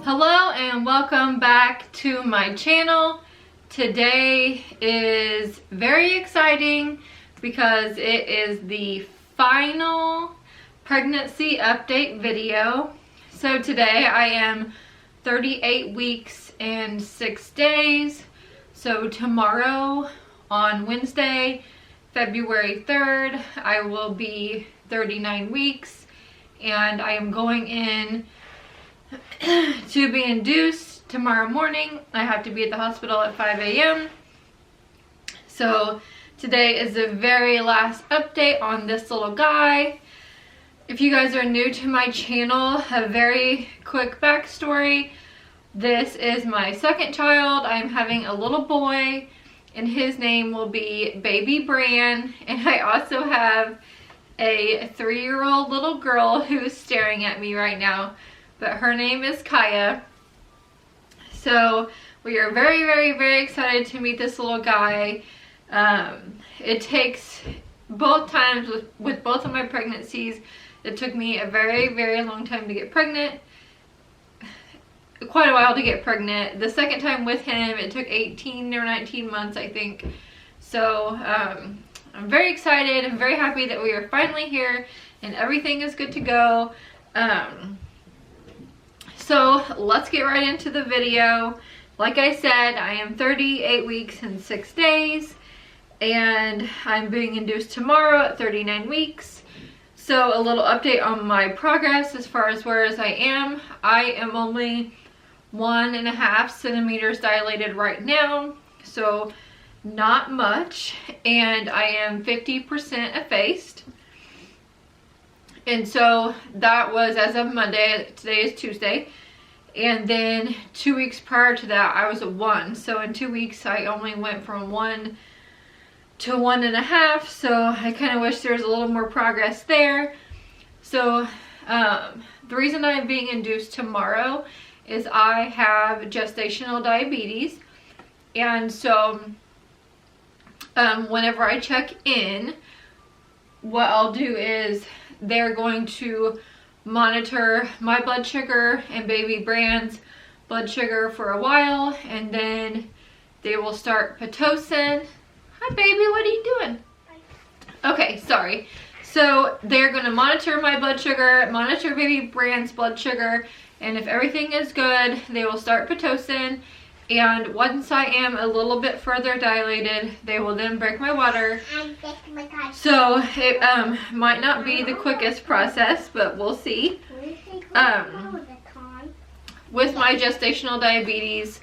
Hello and welcome back to my channel. Today is very exciting because it is the final pregnancy update video. So today I am 38 weeks and 6 days. So tomorrow on Wednesday, February 3rd, I will be 39 weeks and I am going in to be induced tomorrow morning. I have to be at the hospital at 5 a.m. So today is the very last update on this little guy. If you guys are new to my channel, a very quick backstory. This is my second child. I'm having a little boy and his name will be Baby Bran. And I also have a 3-year-old little girl who's staring at me right now, but her name is Kaya. So we are very, very, very excited to meet this little guy. It takes both times with both of my pregnancies. It took me a very, very long time to get pregnant. Quite a while to get pregnant. The second time with him, it took 18 or 19 months, I think. So I'm very excited. I'm very happy that we are finally here and everything is good to go. So let's get right into the video. Like I said, I am 38 weeks and 6 days and I'm being induced tomorrow at 39 weeks. So a little update on my progress as far as where I am. I am only 1.5 centimeters dilated right now, so not much, and I am 50% effaced. And so that was as of Monday. Today is Tuesday. And then 2 weeks prior to that, I was at 1. So in 2 weeks, I only went from 1 to 1.5. So I kind of wish there was a little more progress there. So the reason I'm being induced tomorrow is I have gestational diabetes. And so whenever I check in, what I'll do is they're going to monitor my blood sugar and Baby Bran's blood sugar for a while, and then they will start Pitocin. Hi baby, what are you doing? Okay, sorry. So they're going to monitor my blood sugar, monitor Baby Bran's blood sugar, and if everything is good, they will start Pitocin. And once I am a little bit further dilated, they will then break my water. So it might not be the quickest process, but we'll see. With my gestational diabetes,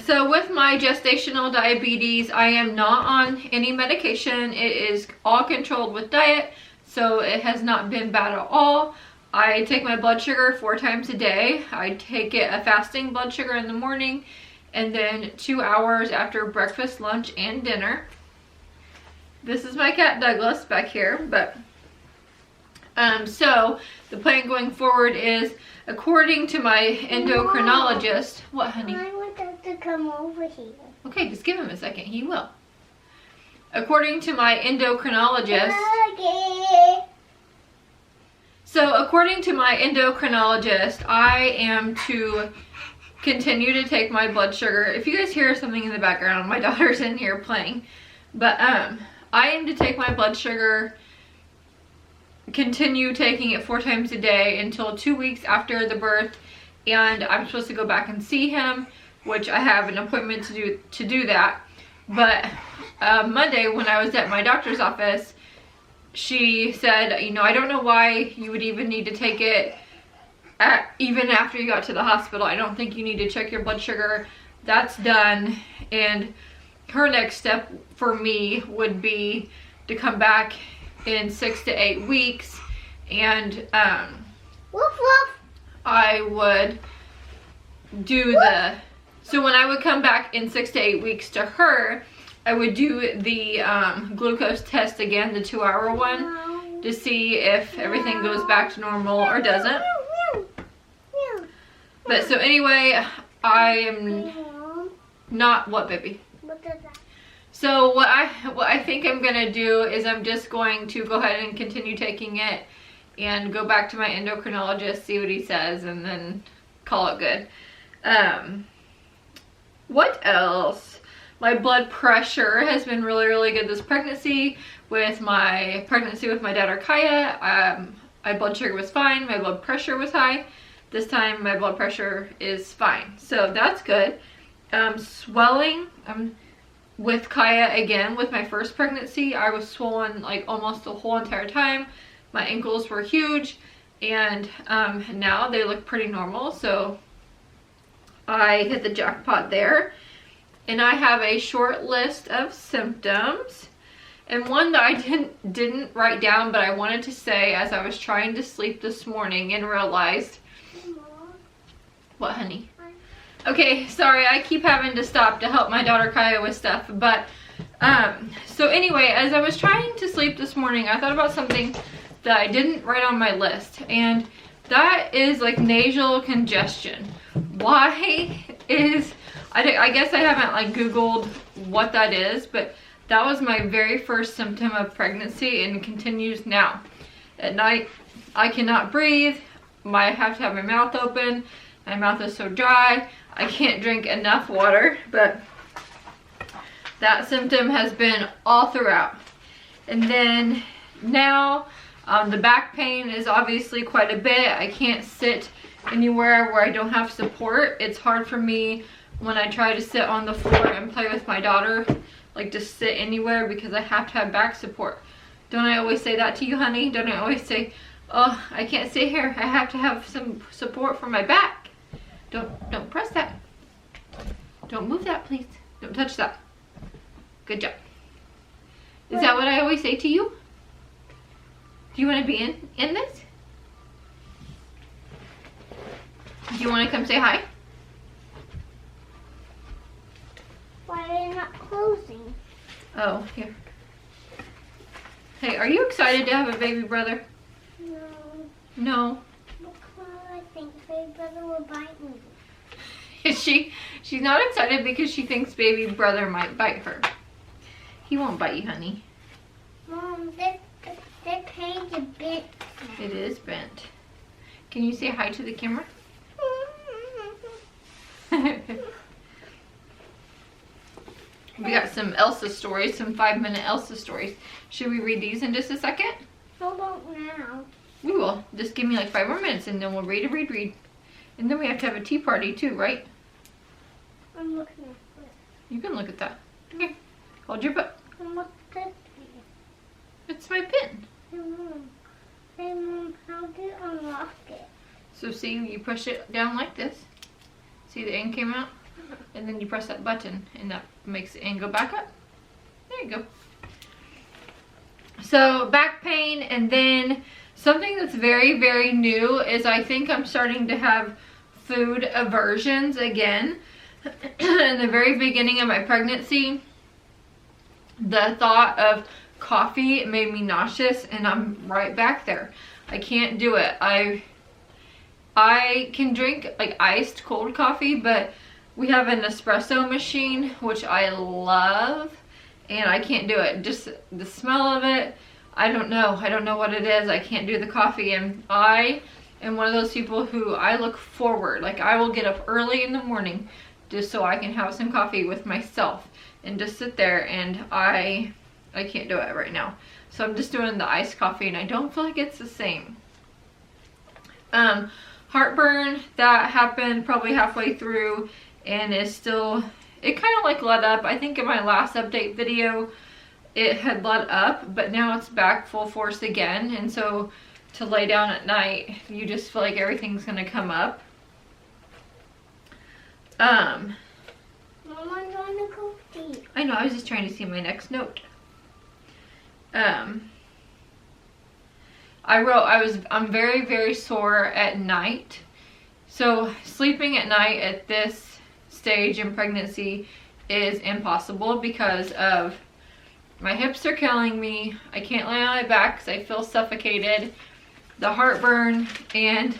with my gestational diabetes, I am not on any medication. It is all controlled with diet, so it has not been bad at all. I take my blood sugar 4 times a day. I take it a fasting blood sugar in the morning and then 2 hours after breakfast, lunch, and dinner. This is my cat Douglas back here, but so the plan going forward is, according to my endocrinologist. What, honey? I want them to come over here. Okay, just give him a second. He will. According to my endocrinologist. Okay. So according to my endocrinologist, I am to continue to take my blood sugar. If you guys hear something in the background, my daughter's in here playing. But I am to take my blood sugar, continue taking it 4 times a day until 2 weeks after the birth. And I'm supposed to go back and see him, which I have an appointment to do that. But Monday when I was at my doctor's office, she said, you know, I don't know why you would even need to take it even after you got to the hospital. I don't think you need to check your blood sugar. That's done. And her next step for me would be to come back in 6 to 8 weeks, and Woof woof. I would do the, so when I would come back in 6 to 8 weeks to her, I would do the glucose test again, the 2-hour one, to see if everything goes back to normal or doesn't. But so anyway, I am not, what baby? What is that? So what I think I'm gonna do is I'm just going to go ahead and continue taking it and go back to my endocrinologist, see what he says, and then call it good. What else? My blood pressure has been really, really good this pregnancy. With my pregnancy with my daughter Kaya, my blood sugar was fine, my blood pressure was high. This time my blood pressure is fine, so that's good. Swelling, with Kaya again, with my first pregnancy, I was swollen like almost the whole entire time. My ankles were huge, and now they look pretty normal, so I hit the jackpot there. And I have a short list of symptoms, and one that I didn't write down, but I wanted to say as I was trying to sleep this morning and realized. What, honey? Okay, sorry, I keep having to stop to help my daughter Kaya with stuff, but so anyway, as I was trying to sleep this morning, I thought about something that I didn't write on my list, and that is like nasal congestion. Why is, I guess I haven't like Googled what that is, but that was my very first symptom of pregnancy and continues now. At night, I cannot breathe. I have to have my mouth open. My mouth is so dry. I can't drink enough water, but that symptom has been all throughout. And then now, the back pain is obviously quite a bit. I can't sit anywhere where I don't have support. It's hard for me when I try to sit on the floor and play with my daughter, like to sit anywhere, because I have to have back support. Don't I always say that to you, honey? Don't I always say, oh, I can't sit here. I have to have some support for my back. Don't press that. Don't move that, please. Don't touch that. Good job. Is that what I always say to you? Do you want to be in this? Do you want to come say hi? Why are they not closing? Oh, here. Hey, are you excited to have a baby brother? No. No. Because I think baby brother will bite me. Is she? She's not excited because she thinks baby brother might bite her. He won't bite you, honey. Mom, this page is bent. It is bent. Can you say hi to the camera? We got some Elsa stories, some 5-minute Elsa stories. Should we read these in just a second? No, don't now. We will. Just give me like 5 more minutes and then we'll read. And then we have to have a tea party too, right? I'm looking at it. You can look at that. Okay. Hold your butt. And what's this? It's my pin. Hey Mom, how do you unlock it? So see, you push it down like this. See the end came out? And then you press that button and that makes the end go back up. There you go. So back pain, and then something that's very, very new is I think I'm starting to have food aversions again. In the very beginning of my pregnancy, the thought of coffee made me nauseous, and I'm right back there. I can't do it. I can drink like iced cold coffee, but we have an espresso machine, which I love, and I can't do it. Just the smell of it, I don't know what it is. I can't do the coffee, and I am one of those people who I look forward. Like, I will get up early in the morning just so I can have some coffee with myself and just sit there, and I can't do it right now. So I'm just doing the iced coffee, and I don't feel like it's the same. Heartburn, that happened probably halfway through and is still, it kind of like let up. I think in my last update video it had let up, but now it's back full force again. And so to lay down at night, you just feel like everything's gonna come up. Mom, I'm going to go pee. I know, I was just trying to see my next note. I'm very, very sore at night. So sleeping at night at this stage in pregnancy is impossible because of my hips are killing me. I can't lay on my back because I feel suffocated. The heartburn, and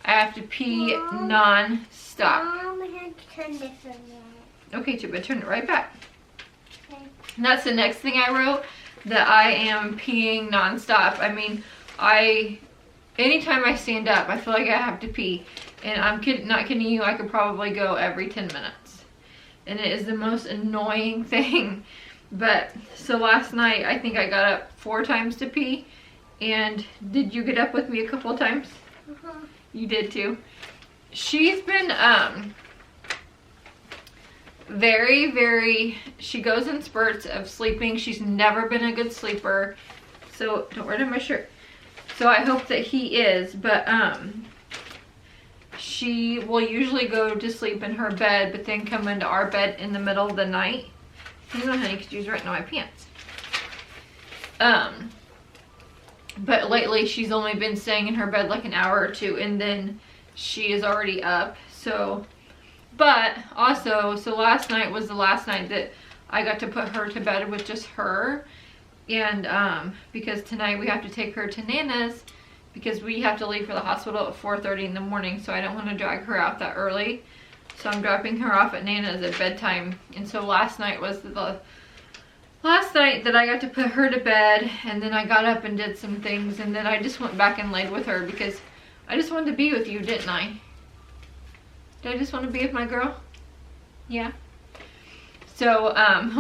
I have to pee non-stop. Mom, I had to turn this around. Okay, Chuba, turn it right back. Okay. And that's the next thing I wrote, that I am peeing nonstop. I mean, anytime I stand up, I feel like I have to pee. And I'm not kidding you, I could probably go every 10 minutes. And it is the most annoying thing. But, so last night, I think I got up 4 times to pee. And did you get up with me a couple of times? You did too. She's been, she goes in spurts of sleeping. She's never been a good sleeper. So, don't wear it on my shirt. So I hope that he is, but she will usually go to sleep in her bed, but then come into our bed in the middle of the night. Hang on, honey, because she's right in my pants. But lately she's only been staying in her bed like an hour or 2, and then she is already up. So, but also, so last night was the last night that I got to put her to bed with just her. And because tonight we have to take her to Nana's because we have to leave for the hospital at 4:30 in the morning, so I don't want to drag her out that early. So I'm dropping her off at Nana's at bedtime. And so last night was the last night that I got to put her to bed, and then I got up and did some things, and then I just went back and laid with her because I just wanted to be with you, didn't I? Did I just want to be with my girl? Yeah. So,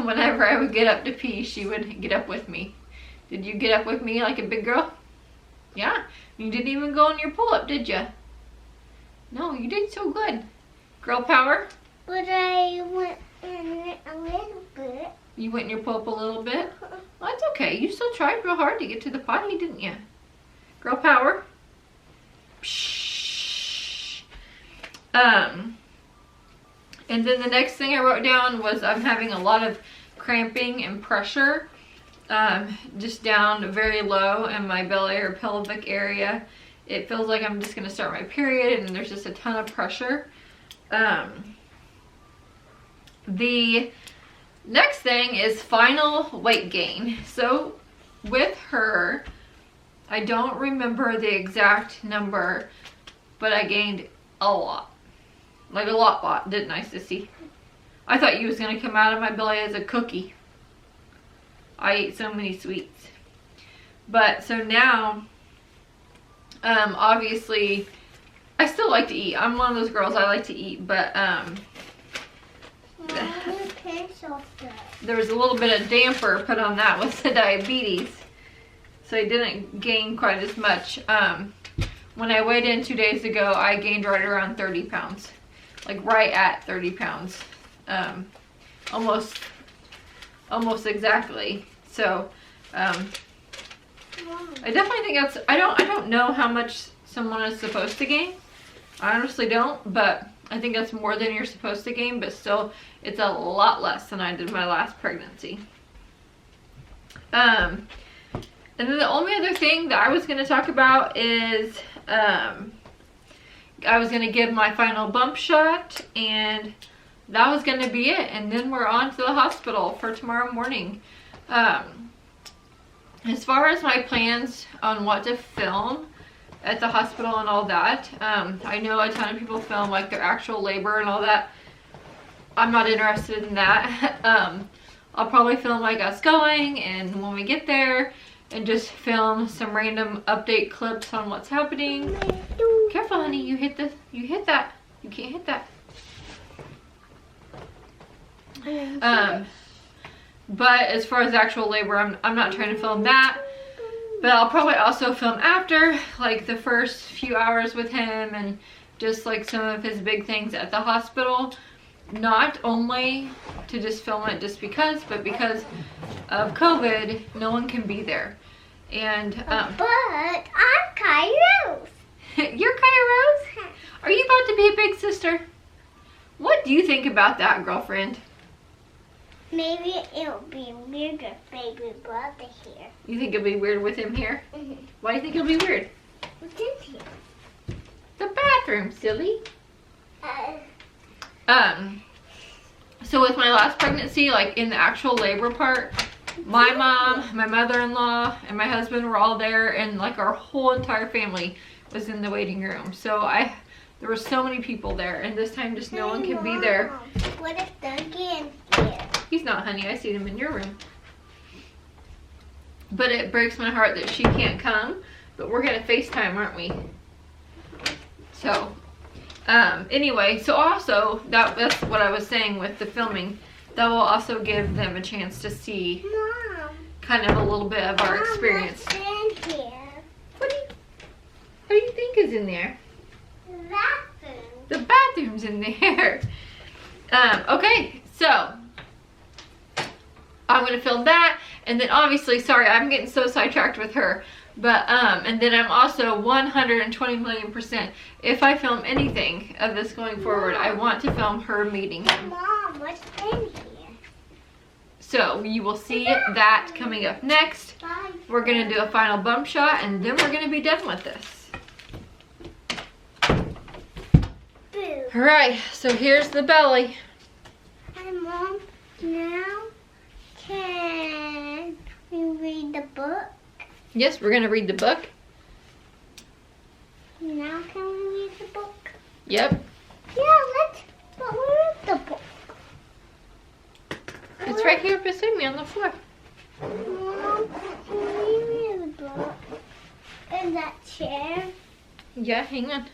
whenever I would get up to pee, she would get up with me. Did you get up with me like a big girl? Yeah. You didn't even go on your pull-up, did you? No, you did so good. Girl power? But I went in it a little bit. You went in your pull-up a little bit? Well, that's okay. You still tried real hard to get to the potty, didn't you? Girl power? Pshh. And then the next thing I wrote down was I'm having a lot of cramping and pressure just down very low in my belly or pelvic area. It feels like I'm just going to start my period, and there's just a ton of pressure. The next thing is final weight gain. So with her, I don't remember the exact number, but I gained a lot. Like a lot, didn't I, Sissy? I thought you was going to come out of my belly as a cookie. I ate so many sweets. But, so now, obviously, I still like to eat. I'm one of those girls, I like to eat, but, there was a little bit of damper put on that with the diabetes. So I didn't gain quite as much. When I weighed in 2 days ago, I gained right around 30 pounds. Like right at 30 pounds. Almost exactly. So, I definitely think that's, I don't know how much someone is supposed to gain. I honestly don't, but I think that's more than you're supposed to gain, but still, it's a lot less than I did my last pregnancy. And then the only other thing that I was going to talk about is, I was going to give my final bump shot, and that was going to be it. And then we're on to the hospital for tomorrow morning. As far as my plans on what to film at the hospital and all that, I know a ton of people film like their actual labor and all that. I'm not interested in that. I'll probably film like us going and when we get there, and just film some random update clips on what's happening. Careful, honey, you hit that. You can't hit that. But as far as actual labor, I'm not trying to film that. But I'll probably also film after, like the first few hours with him and just like some of his big things at the hospital. Not only to just film it just because, but because of COVID, no one can be there. And but I'm Kaya Rose. You're Kaya Rose? Are you about to be a big sister? What do you think about that, girlfriend? Maybe it'll be weird with baby brother here. You think it'll be weird with him here? Mm-hmm. Why do you think it'll be weird? What's in here? The bathroom, silly. So with my last pregnancy, like in the actual labor part, my mom, my mother-in-law, and my husband were all there, and like our whole entire family was in the waiting room. So there were so many people there, and this time just no one can be there. What if Dougie's here? He's not, honey. I see them in your room. But it breaks my heart that she can't come. But we're gonna FaceTime, aren't we? So, anyway, so also, that's what I was saying with the filming. That will also give them a chance to see Mom. kind of a little bit of our experience. What's in here? What do you think is in there? The bathroom. The bathroom's in there. Okay, so I'm gonna film that, and then obviously, sorry, I'm getting so sidetracked with her. But, and then I'm also 120 million%, if I film anything of this going forward, I want to film her meeting him. Mom, what's in here? So, you will see that coming up next. We're going to do a final bump shot, and then we're going to be done with this. Boo. Alright, so here's the belly. Hi, Mom. Now, can we read the book? Yes, we're going to read the book. Now can we read the book? Yep. Yeah, but where is the book? It's right here beside me on the floor. Mom, can we read the book? In that chair? Yeah, hang on.